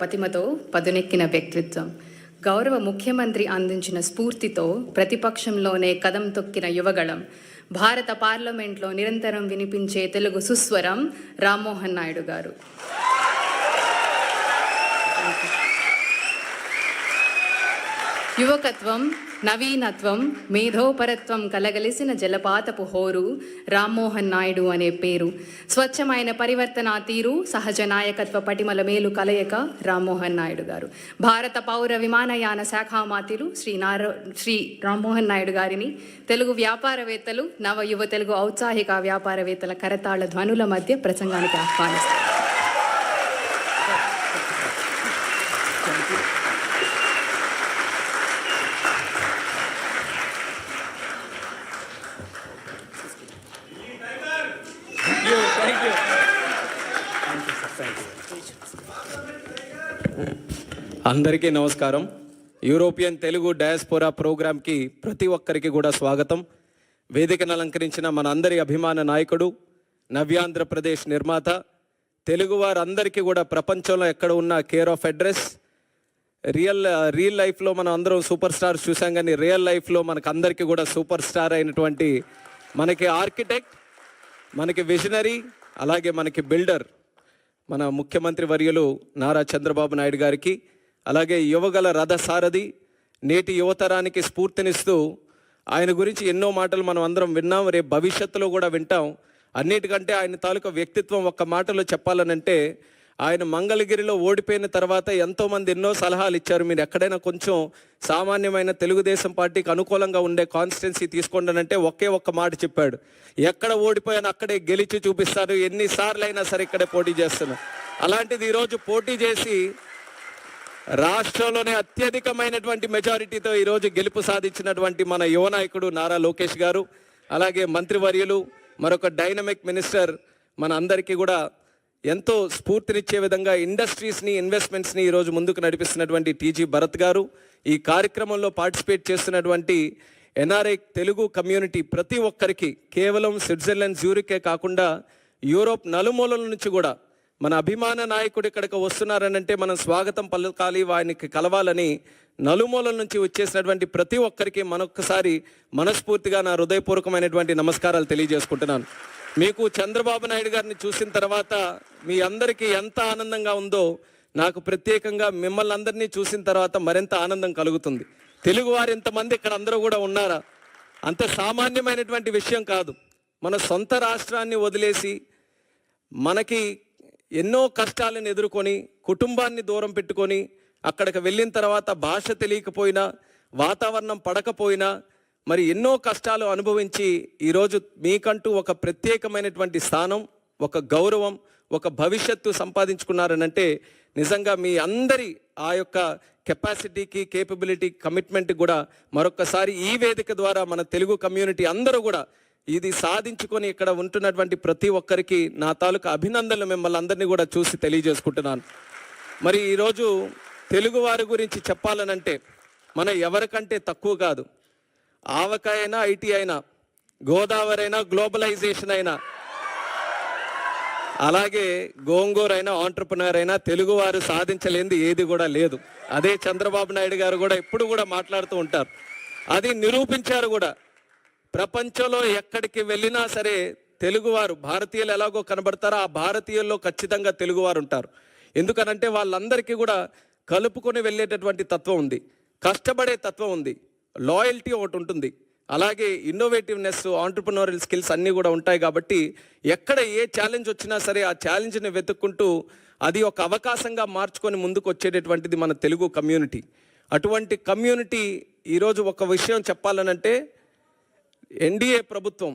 పతిమతో పదునెక్కిన వ్యక్తిత్వం, గౌరవ ముఖ్యమంత్రి అందించిన స్ఫూర్తితో ప్రతిపక్షంలోనే కదం తొక్కిన యువగళం, భారత పార్లమెంట్లో నిరంతరం వినిపించే తెలుగు సుస్వరం రామ్మోహన్ నాయుడు గారు. యువకత్వం, నవీనత్వం, మేధోపరత్వం కలగలిసిన జలపాతపు హోరు రామ్మోహన్ నాయుడు అనే పేరు. స్వచ్ఛమైన పరివర్తన తీరు, సహజ నాయకత్వ పటిమల మేలు కలయిక రామ్మోహన్ నాయుడు గారు. భారత పౌర విమానయాన శాఖ మంత్రులు శ్రీ రామ్మోహన్ నాయుడు గారిని తెలుగు వ్యాపారవేత్తలు, నవ యువ తెలుగు ఔత్సాహిక వ్యాపారవేత్తల కరతాళ ధ్వనుల మధ్య ప్రసంగానికి ఆహ్వానిస్తారు. అందరికీ నమస్కారం. యూరోపియన్ తెలుగు డయాస్పోరా ప్రోగ్రాంకి ప్రతి ఒక్కరికి కూడా స్వాగతం. వేదికను అలంకరించిన మన అందరి అభిమాన నాయకుడు, నవ్యాంధ్రప్రదేశ్ నిర్మాత, తెలుగు వారందరికీ కూడా ప్రపంచంలో ఎక్కడ ఉన్న కేర్ ఆఫ్ అడ్రస్. రియల్ లైఫ్లో మనం అందరం సూపర్ స్టార్ చూసాం, కానీ రియల్ లైఫ్లో మనకు అందరికీ కూడా సూపర్ స్టార్ అయినటువంటి మనకి ఆర్కిటెక్ట్, మనకి విజనరీ, అలాగే మనకి బిల్డర్ మన ముఖ్యమంత్రి వర్యులు నారా చంద్రబాబు నాయుడు గారికి, అలాగే యువగల రథసారథి, నేటి యువతరానికి స్ఫూర్తినిస్తూ ఆయన గురించి ఎన్నో మాటలు మనం అందరం విన్నాం, రేపు భవిష్యత్తులో కూడా వింటాం. అన్నిటికంటే ఆయన తాలూకా వ్యక్తిత్వం ఒక్క మాటలో చెప్పాలనంటే, ఆయన మంగళగిరిలో ఓడిపోయిన తర్వాత ఎంతోమంది ఎన్నో సలహాలు ఇచ్చారు. మీరు ఎక్కడైనా కొంచెం సామాన్యమైన తెలుగుదేశం పార్టీకి అనుకూలంగా ఉండే కాన్స్టిట్యున్సీ తీసుకోండి అంటే ఒకే ఒక్క మాట చెప్పాడు, ఎక్కడ ఓడిపోయాను అక్కడే గెలిచి చూపిస్తారు, ఎన్నిసార్లు అయినా సరే ఇక్కడే పోటీ చేస్తున్నాను. అలాంటిది ఈరోజు పోటీ చేసి రాష్ట్రంలోనే అత్యధికమైనటువంటి మెజారిటీతో ఈరోజు గెలుపు సాధించినటువంటి మన యువ నాయకుడు నారా లోకేష్ గారు, అలాగే మంత్రివర్యులు, మరొక డైనమిక్ మినిస్టర్, మన అందరికీ కూడా ఎంతో స్ఫూర్తినిచ్చే విధంగా ఇండస్ట్రీస్ని, ఇన్వెస్ట్మెంట్స్ని ఈరోజు ముందుకు నడిపిస్తున్నటువంటి టీజీ భరత్ గారు, ఈ కార్యక్రమంలో పార్టిసిపేట్ చేస్తున్నటువంటి ఎన్ఆర్ఐ తెలుగు కమ్యూనిటీ ప్రతి ఒక్కరికి, కేవలం స్విట్జర్లాండ్ జ్యూరికే కాకుండా యూరోప్ నలుమూలల నుంచి కూడా మన అభిమాన నాయకుడు ఇక్కడికి వస్తున్నారనంటే మనం స్వాగతం పలకాలి, ఆయనకి కలవాలని నలుమూలల నుంచి వచ్చేసినటువంటి ప్రతి ఒక్కరికి మరొకసారి మనస్ఫూర్తిగా నా హృదయపూర్వకమైనటువంటి నమస్కారాలు తెలియజేసుకుంటున్నాను. మీకు చంద్రబాబు నాయుడు గారిని చూసిన తర్వాత మీ అందరికీ ఎంత ఆనందంగా ఉందో, నాకు ప్రత్యేకంగా మిమ్మల్ని అందరినీ చూసిన తర్వాత మరింత ఆనందం కలుగుతుంది. తెలుగు వారు ఇంతమంది ఇక్కడ అందరూ కూడా ఉన్నారా, అంత సామాన్యమైనటువంటి విషయం కాదు. మన సొంత రాష్ట్రాన్ని వదిలేసి మనకి ఎన్నో కష్టాలను ఎదుర్కొని, కుటుంబాన్ని దూరం పెట్టుకొని అక్కడికి వెళ్ళిన తర్వాత భాష తెలియకపోయినా, వాతావరణం పడకపోయినా, మరి ఎన్నో కష్టాలు అనుభవించి ఈరోజు మీకంటూ ఒక ప్రత్యేకమైనటువంటి స్థానం, ఒక గౌరవం, ఒక భవిష్యత్తు సంపాదించుకున్నారనంటే నిజంగా మీ అందరి ఆ యొక్క కెపాసిటీకి, కేపబిలిటీ, కమిట్మెంట్ కూడా మరొకసారి ఈ వేదిక ద్వారా మన తెలుగు కమ్యూనిటీ అందరూ కూడా ఇది సాధించుకొని ఇక్కడ ఉంటున్నటువంటి ప్రతి ఒక్కరికి నా తాలూకా అభినందనలు మిమ్మల్ని అందరినీ కూడా చూసి తెలియజేసుకుంటున్నాను. మరి ఈరోజు తెలుగు వారి గురించి చెప్పాలనంటే మన ఎవరికంటే తక్కువ కాదు. ఆవకాయ అయినా, ఐటీ అయినా, గోదావరి అయినా, గ్లోబలైజేషన్ అయినా, అలాగే గోంగూర అయినా, ఆంటర్ప్రినర్ అయినా తెలుగువారు సాధించలేనిది ఏది కూడా లేదు. అదే చంద్రబాబు నాయుడు గారు కూడా ఎప్పుడు కూడా మాట్లాడుతూ ఉంటారు. అది నిరూపించారు కూడా. ప్రపంచంలో ఎక్కడికి వెళ్ళినా సరే తెలుగువారు, భారతీయులు ఎలాగో కనబడతారో ఆ భారతీయుల్లో ఖచ్చితంగా తెలుగువారు ఉంటారు. ఎందుకనంటే వాళ్ళందరికీ కూడా కలుపుకొని వెళ్ళేటటువంటి తత్వం ఉంది, కష్టపడే తత్వం ఉంది, లాయల్టీ ఒకటి ఉంటుంది, అలాగే ఇన్నోవేటివ్నెస్, ఆంటర్ప్రినోరియల్ స్కిల్స్ అన్నీ కూడా ఉంటాయి. కాబట్టి ఎక్కడ ఏ ఛాలెంజ్ వచ్చినా సరే ఆ ఛాలెంజ్ని వెతుక్కుంటూ అది ఒక అవకాశంగా మార్చుకొని ముందుకు వచ్చేటటువంటిది మన తెలుగు కమ్యూనిటీ. అటువంటి కమ్యూనిటీ ఈరోజు ఒక విషయం చెప్పాలనంటే, ఎన్డీఏ ప్రభుత్వం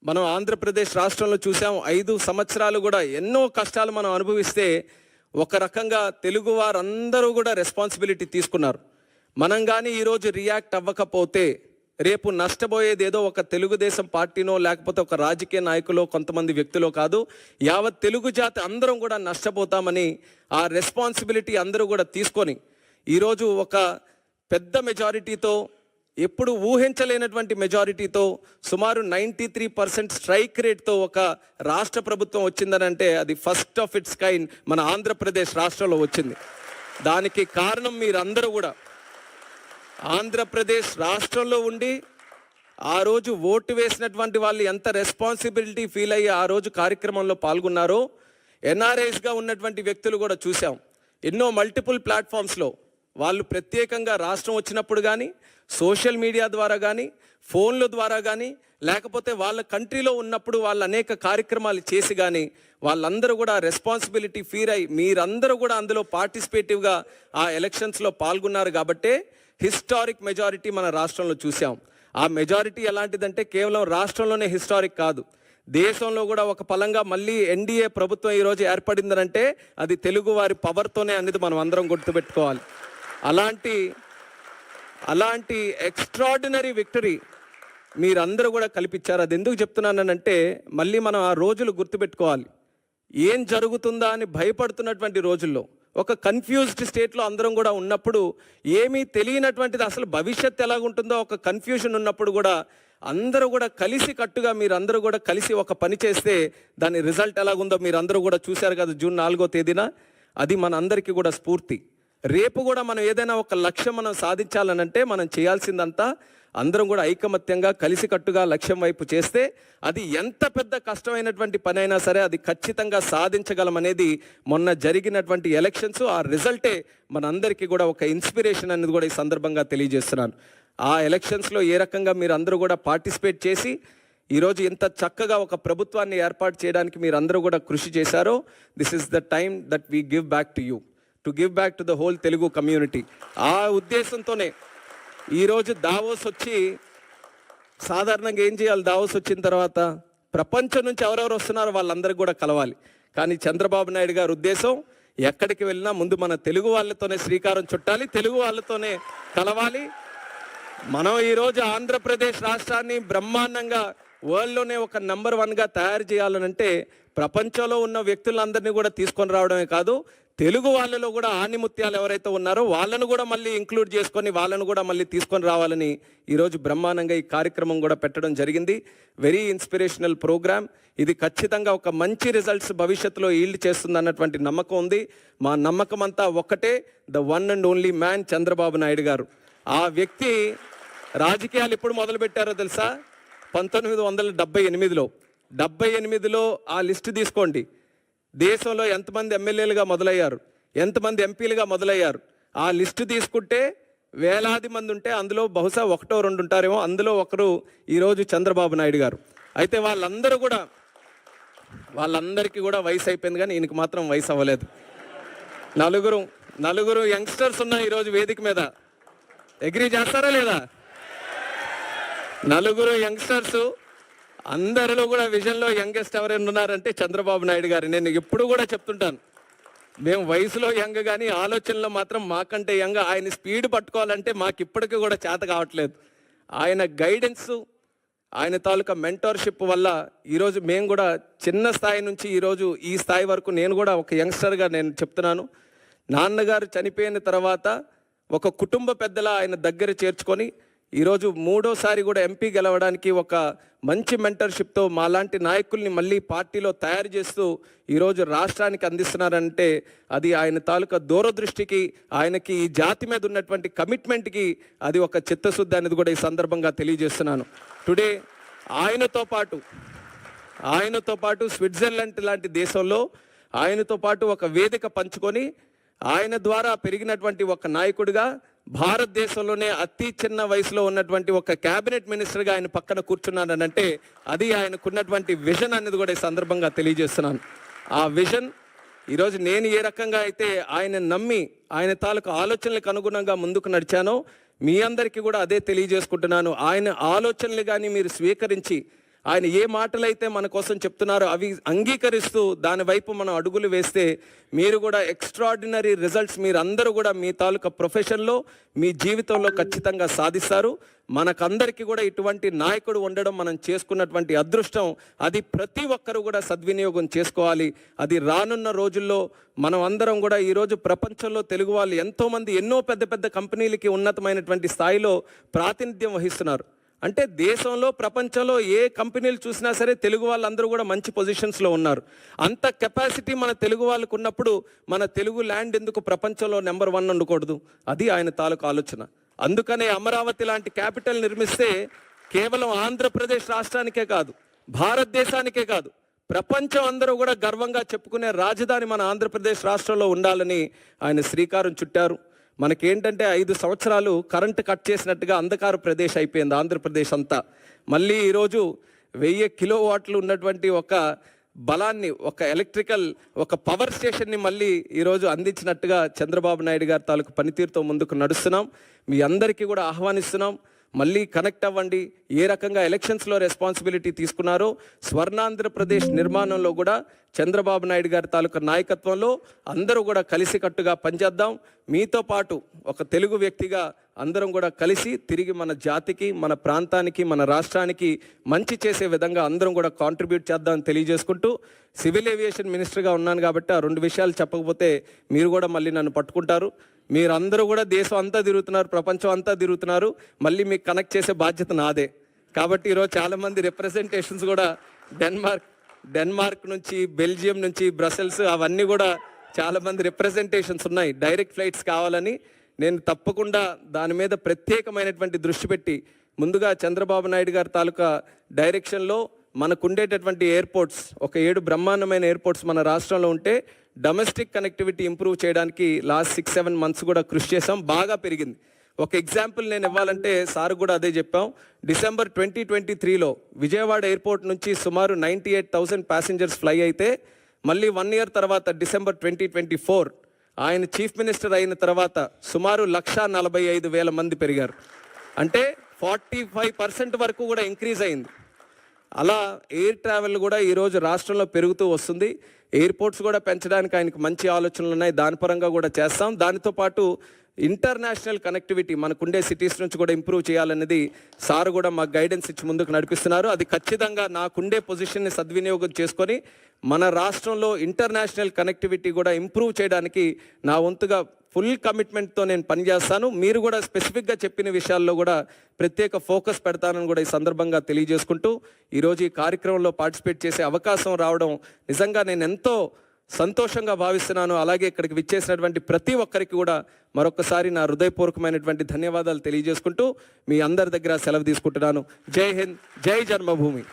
మనం ఆంధ్రప్రదేశ్ రాష్ట్రంలో చూసాం. 5 సంవత్సరాలు కూడా ఎన్నో కష్టాలు మనం అనుభవిస్తే ఒక రకంగా తెలుగు వారందరూ కూడా రెస్పాన్సిబిలిటీ తీసుకున్నారు. మనం కానీ ఈరోజు రియాక్ట్ అవ్వకపోతే రేపు నష్టపోయేది ఏదో ఒక తెలుగుదేశం పార్టీనో లేకపోతే ఒక రాజకీయ నాయకులో, కొంతమంది వ్యక్తులో కాదు, యావత్ తెలుగు జాతి అందరం కూడా నష్టపోతామని ఆ రెస్పాన్సిబిలిటీ అందరూ కూడా తీసుకొని ఈరోజు ఒక పెద్ద మెజారిటీతో ఎప్పుడు ఊహించలేనటువంటి మెజారిటీతో సుమారు 93% స్ట్రైక్ రేట్తో ఒక రాష్ట్ర ప్రభుత్వం వచ్చిందనంటే అది ఫస్ట్ ఆఫ్ ఇట్స్ కైండ్ మన ఆంధ్రప్రదేశ్ రాష్ట్రంలో వచ్చింది. దానికి కారణం మీరందరూ కూడా ఆంధ్రప్రదేశ్ రాష్ట్రంలో ఉండి ఆ రోజు ఓటు వేసినటువంటి వాళ్ళు ఎంత రెస్పాన్సిబిలిటీ ఫీల్ అయ్యి ఆ రోజు కార్యక్రమంలో పాల్గొన్నారో ఎన్ఆర్ఐస్గా ఉన్నటువంటి వ్యక్తులు కూడా చూసాం. ఎన్నో మల్టిపుల్ ప్లాట్ఫామ్స్లో వాళ్ళు ప్రత్యేకంగా రాష్ట్రం వచ్చినప్పుడు కానీ సోషల్ మీడియా ద్వారా కానీ ఫోన్ల ద్వారా కానీ లేకపోతే వాళ్ళ కంట్రీలో ఉన్నప్పుడు వాళ్ళు అనేక కార్యక్రమాలు చేసి కానీ వాళ్ళందరూ కూడా రెస్పాన్సిబిలిటీ ఫీల్ అయ్యి మీరందరూ కూడా అందులో పార్టిసిపేటివ్గా ఆ ఎలక్షన్స్లో పాల్గొన్నారు కాబట్టే హిస్టారిక్ మెజారిటీ మన రాష్ట్రంలో చూసాం. ఆ మెజారిటీ ఎలాంటిదంటే కేవలం రాష్ట్రంలోనే హిస్టారిక్ కాదు, దేశంలో కూడా ఒక పలంగా మళ్ళీ ఎన్డీఏ ప్రభుత్వం ఈరోజు ఏర్పడిందనంటే అది తెలుగు వారి పవర్తోనే అనేది మనం అందరం గుర్తుపెట్టుకోవాలి. అలాంటి ఎక్స్ట్రాడినరీ విక్టరీ మీరందరూ కూడా కల్పించారు. అది ఎందుకు చెప్తున్నానంటే మళ్ళీ మనం ఆ రోజులు గుర్తుపెట్టుకోవాలి. ఏం జరుగుతుందా అని భయపడుతున్నటువంటి రోజుల్లో ఒక కన్ఫ్యూజ్డ్ స్టేట్లో అందరం కూడా ఉన్నప్పుడు, ఏమీ తెలియనటువంటిది అసలు భవిష్యత్తు ఎలాగుంటుందో ఒక కన్ఫ్యూజన్ ఉన్నప్పుడు కూడా అందరూ కూడా కలిసి కట్టుగా మీరందరూ కూడా కలిసి ఒక పని చేస్తే దాని రిజల్ట్ ఎలాగుందో మీరందరూ కూడా చూశారు కదా జూన్ 4వ తేదీన. అది మన అందరికీ కూడా స్ఫూర్తి. రేపు కూడా మనం ఏదైనా ఒక లక్ష్యం మనం సాధించాలనంటే మనం చేయాల్సిందంతా అందరం కూడా ఐకమత్యంగా కలిసికట్టుగా లక్ష్యం వైపు చేస్తే అది ఎంత పెద్ద కష్టమైనటువంటి పని అయినా సరే అది ఖచ్చితంగా సాధించగలం అనేది మొన్న జరిగినటువంటి ఎలక్షన్స్ ఆ రిజల్టే మనందరికీ కూడా ఒక ఇన్స్పిరేషన్ అనేది కూడా ఈ సందర్భంగా తెలియజేస్తున్నాను. ఆ ఎలక్షన్స్లో ఏ రకంగా మీరు అందరూ కూడా పార్టిసిపేట్ చేసి ఈరోజు ఇంత చక్కగా ఒక ప్రభుత్వాన్ని ఏర్పాటు చేయడానికి మీరు అందరూ కూడా కృషి చేశారో, this is the time that we give back to you, to give back to the whole Telugu community. ఆ ఉద్దేశంతోనే ఈరోజు దావోస్ వచ్చి సాధారణంగా ఏం చేయాలి, దావోస్ వచ్చిన తర్వాత ప్రపంచం నుంచి ఎవరెవరు వస్తున్నారో వాళ్ళందరికీ కూడా కలవాలి. కానీ చంద్రబాబు నాయుడు గారి ఉద్దేశం ఎక్కడికి వెళ్ళినా ముందు మన తెలుగు వాళ్ళతోనే శ్రీకారం చుట్టాలి, తెలుగు వాళ్ళతోనే కలవాలి. మనం ఈరోజు ఆంధ్రప్రదేశ్ రాష్ట్రాన్ని బ్రహ్మాండంగా వరల్డ్లోనే ఒక నెంబర్ 1గా తయారు చేయాలనంటే ప్రపంచంలో ఉన్న వ్యక్తులందరినీ కూడా తీసుకొని రావడమే కాదు, తెలుగు వాళ్ళలో కూడా ఆణిముత్యాలు ఎవరైతే ఉన్నారో వాళ్ళను కూడా మళ్ళీ ఇంక్లూడ్ చేసుకొని వాళ్ళను కూడా మళ్ళీ తీసుకొని రావాలని ఈరోజు బ్రహ్మాండంగా ఈ కార్యక్రమం కూడా పెట్టడం జరిగింది. Very inspirational programme. ఇది ఖచ్చితంగా ఒక మంచి రిజల్ట్స్ భవిష్యత్తులో ఈల్డ్ చేస్తుంది అన్నటువంటి నమ్మకం ఉంది. మా నమ్మకం అంతా ఒక్కటే, the one and only man Chandrababu Naidu గారు. ఆ వ్యక్తి రాజకీయాలు ఎప్పుడు మొదలుపెట్టారో తెలుసా? 1978లో. 78లో ఆ లిస్టు తీసుకోండి. దేశంలో ఎంతమంది ఎమ్మెల్యేలుగా మొదలయ్యారు, ఎంతమంది ఎంపీలుగా మొదలయ్యారు, ఆ లిస్టు తీసుకుంటే వేలాది మంది ఉంటే అందులో బహుశా 1-2 ఉంటారేమో. అందులో ఒకరు ఈరోజు చంద్రబాబు నాయుడు గారు. అయితే వాళ్ళందరికీ కూడా వయసు అయిపోయింది, కానీ ఈయనకి మాత్రం వయసు అవ్వలేదు. నలుగురు యంగ్స్టర్స్ ఉన్నాయి ఈరోజు వేదిక మీద. అగ్రీ చేస్తారా లేదా? నలుగురు యంగ్స్టర్స్, అందరిలో కూడా విజన్లో యంగెస్ట్ ఎవరైనా ఉన్నారంటే చంద్రబాబు నాయుడు గారు. నేను ఎప్పుడు కూడా చెప్తుంటాను, మేము వయసులో యంగ్ కానీ ఆలోచనలో మాత్రం మాకంటే యంగ్. ఆయన స్పీడ్ పట్టుకోవాలంటే మాకు ఇప్పటికీ కూడా చేత కావట్లేదు. ఆయన గైడెన్స్, ఆయన తాలూకా మెంటర్షిప్ వల్ల ఈరోజు మేము కూడా చిన్న స్థాయి నుంచి ఈరోజు ఈ స్థాయి వరకు నేను కూడా ఒక యంగ్స్టర్గా నేను చెప్తున్నాను. నాన్నగారు చనిపోయిన తర్వాత ఒక కుటుంబ పెద్దలా ఆయన దగ్గర చేర్చుకొని ఈరోజు 3వసారి కూడా ఎంపీ గెలవడానికి ఒక మంచి మెంటర్షిప్తో మాలాంటి నాయకుల్ని మళ్ళీ పార్టీలో తయారు చేస్తూ ఈరోజు రాష్ట్రానికి అందిస్తున్నారంటే అది ఆయన తాలూకా దూరదృష్టికి, ఆయనకి ఈ జాతి మీద ఉన్నటువంటి కమిట్మెంట్కి అది ఒక చిత్తశుద్ధి అనేది కూడా ఈ సందర్భంగా తెలియజేస్తున్నాను. టుడే ఆయనతో పాటు స్విట్జర్లాండ్ లాంటి దేశంలో ఆయనతో పాటు ఒక వేదిక పంచుకొని ఆయన ద్వారా పెరిగినటువంటి ఒక నాయకుడిగా భారతదేశంలోనే అతి చిన్న వయసులో ఉన్నటువంటి ఒక క్యాబినెట్ మినిస్టర్గా ఆయన పక్కన కూర్చున్నానంటే అది ఆయనకున్నటువంటి విజన్ అనేది కూడా ఈ సందర్భంగా తెలియజేస్తున్నాను. ఆ విజన్ ఈరోజు నేను ఏ రకంగా అయితే ఆయన నమ్మి ఆయన తాలూకు ఆలోచనలకు అనుగుణంగా ముందుకు నడిచానో మీ అందరికీ కూడా అదే తెలియజేసుకుంటున్నాను. ఆయన ఆలోచనలు కానీ మీరు స్వీకరించి ఆయన ఏ మాటలైతే మన కోసం చెప్తున్నారో అవి అంగీకరిస్తూ దాని వైపు మనం అడుగులు వేస్తే మీరు కూడా ఎక్స్ట్రాడినరీ రిజల్ట్స్ మీరు అందరూ కూడా మీ తాలూకా ప్రొఫెషన్లో మీ జీవితంలో ఖచ్చితంగా సాధిస్తారు. మనకందరికీ కూడా ఇటువంటి నాయకుడు ఉండడం మనం చేసుకున్నటువంటి అదృష్టం. అది ప్రతి ఒక్కరు కూడా సద్వినియోగం చేసుకోవాలి. అది రానున్న రోజుల్లో మనం అందరం కూడా ఈరోజు ప్రపంచంలో తెలుగు వాళ్ళు ఎంతోమంది ఎన్నో పెద్ద పెద్ద కంపెనీలకి ఉన్నతమైనటువంటి స్థాయిలో ప్రాతినిధ్యం వహిస్తున్నారు. అంటే దేశంలో ప్రపంచంలో ఏ కంపెనీలు చూసినా సరే తెలుగు వాళ్ళందరూ కూడా మంచి పొజిషన్స్లో ఉన్నారు. అంత కెపాసిటీ మన తెలుగు వాళ్ళకు ఉన్నప్పుడు మన తెలుగు ల్యాండ్ ఎందుకు ప్రపంచంలో నెంబర్ 1 ఉండకూడదు? అది ఆయన తాలూకు ఆలోచన. అందుకనే అమరావతి లాంటి క్యాపిటల్ నిర్మిస్తే కేవలం ఆంధ్రప్రదేశ్ రాష్ట్రానికే కాదు, భారతదేశానికే కాదు, ప్రపంచం అందరూ కూడా గర్వంగా చెప్పుకునే రాజధాని మన ఆంధ్రప్రదేశ్ రాష్ట్రంలో ఉండాలని ఆయన శ్రీకారం చుట్టారు. మనకేంటంటే 5 సంవత్సరాలు కరెంటు కట్ చేసినట్టుగా అంధకార ప్రదేశ్ అయిపోయింది ఆంధ్రప్రదేశ్ అంతా. మళ్ళీ ఈరోజు 1000 కిలోవాట్లు ఉన్నటువంటి ఒక బలాన్ని, ఒక ఎలక్ట్రికల్, ఒక పవర్ స్టేషన్ని మళ్ళీ ఈరోజు అందించినట్టుగా చంద్రబాబు నాయుడు గారి తాలూకు పనితీరుతో ముందుకు నడుస్తున్నాం. మీ అందరికీ కూడా ఆహ్వానిస్తున్నాం. మళ్ళీ కనెక్ట్ అవ్వండి. ఏ రకంగా ఎలక్షన్స్లో రెస్పాన్సిబిలిటీ తీసుకున్నారో స్వర్ణాంధ్రప్రదేశ్ నిర్మాణంలో కూడా చంద్రబాబు నాయుడు గారి తాలూకా నాయకత్వంలో అందరూ కూడా కలిసికట్టుగా పనిచేద్దాం. మీతో పాటు ఒక తెలుగు వ్యక్తిగా అందరం కూడా కలిసి తిరిగి మన జాతికి, మన ప్రాంతానికి, మన రాష్ట్రానికి మంచి చేసే విధంగా అందరం కూడా కాంట్రిబ్యూట్ చేద్దామని తెలియజేసుకుంటూ, సివిల్ ఏవియేషన్ మినిస్టర్గా ఉన్నాను కాబట్టి ఆ 2 విషయాలు చెప్పకపోతే మీరు కూడా మళ్ళీ నన్ను పట్టుకుంటారు. మీరందరూ కూడా దేశం అంతా తిరుగుతున్నారు, ప్రపంచం అంతా తిరుగుతున్నారు, మళ్ళీ మీకు కనెక్ట్ చేసే బాధ్యత నాదే. కాబట్టి ఈరోజు చాలామంది రిప్రజెంటేషన్స్ కూడా డెన్మార్క్ నుంచి, బెల్జియం నుంచి, బ్రసెల్స్ అవన్నీ కూడా చాలామంది రిప్రజెంటేషన్స్ ఉన్నాయి. డైరెక్ట్ ఫ్లైట్స్ కావాలని నేను తప్పకుండా దాని మీద ప్రత్యేకమైనటువంటి దృష్టి పెట్టి ముందుగా చంద్రబాబు నాయుడు గారి తాలూకా డైరెక్షన్లో మనకుండేటటువంటి ఎయిర్పోర్ట్స్, ఒక 7 బ్రహ్మాండమైన ఎయిర్పోర్ట్స్ మన రాష్ట్రంలో ఉంటే డొమెస్టిక్ కనెక్టివిటీ ఇంప్రూవ్ చేయడానికి లాస్ట్ 6-7 మంత్స్ కూడా కృషి చేసాం. బాగా పెరిగింది. ఒక ఎగ్జాంపుల్ నేను ఇవ్వాలంటే సార్ కూడా అదే చెప్పాం. డిసెంబర్ 2023లో విజయవాడ ఎయిర్పోర్ట్ నుంచి సుమారు 98,000 ప్యాసింజర్స్ ఫ్లై అయితే మళ్ళీ 1 ఇయర్ తర్వాత డిసెంబర్ 2024 ఆయన చీఫ్ మినిస్టర్ అయిన తర్వాత సుమారు 1,45,000 మంది పెరిగారు. అంటే 45% వరకు కూడా ఇంక్రీజ్ అయింది. అలా ఎయిర్ ట్రావెల్ కూడా ఈరోజు రాష్ట్రంలో పెరుగుతూ వస్తుంది. ఎయిర్పోర్ట్స్ కూడా పెంచడానికి ఆయనకు మంచి ఆలోచనలు ఉన్నాయి. దాని పరంగా కూడా చేస్తాం. దానితో పాటు ఇంటర్నేషనల్ కనెక్టివిటీ మనకుండే సిటీస్ నుంచి కూడా ఇంప్రూవ్ చేయాలనేది సార్ కూడా మాకు గైడెన్స్ ఇచ్చి ముందుకు నడిపిస్తున్నారు. అది ఖచ్చితంగా నాకుండే పొజిషన్ని సద్వినియోగం చేసుకొని మన రాష్ట్రంలో ఇంటర్నేషనల్ కనెక్టివిటీ కూడా ఇంప్రూవ్ చేయడానికి నా వంతుగా ఫుల్ కమిట్మెంట్తో నేను పనిచేస్తాను. మీరు కూడా స్పెసిఫిక్గా చెప్పిన విషయాల్లో కూడా ప్రత్యేక ఫోకస్ పెడతానని కూడా ఈ సందర్భంగా తెలియజేసుకుంటూ, ఈరోజు ఈ కార్యక్రమంలో పార్టిసిపేట్ చేసే అవకాశం రావడం నిజంగా నేను ఎంతో సంతోషంగా భావిస్తున్నాను. అలాగే ఇక్కడికి విచ్చేసినటువంటి ప్రతి ఒక్కరికి కూడా మరొకసారి నా హృదయపూర్వకమైనటువంటి ధన్యవాదాలు తెలియజేసుకుంటూ మీ అందరి దగ్గర సెలవు తీసుకుంటున్నాను. జై హింద్, జై జన్మభూమి.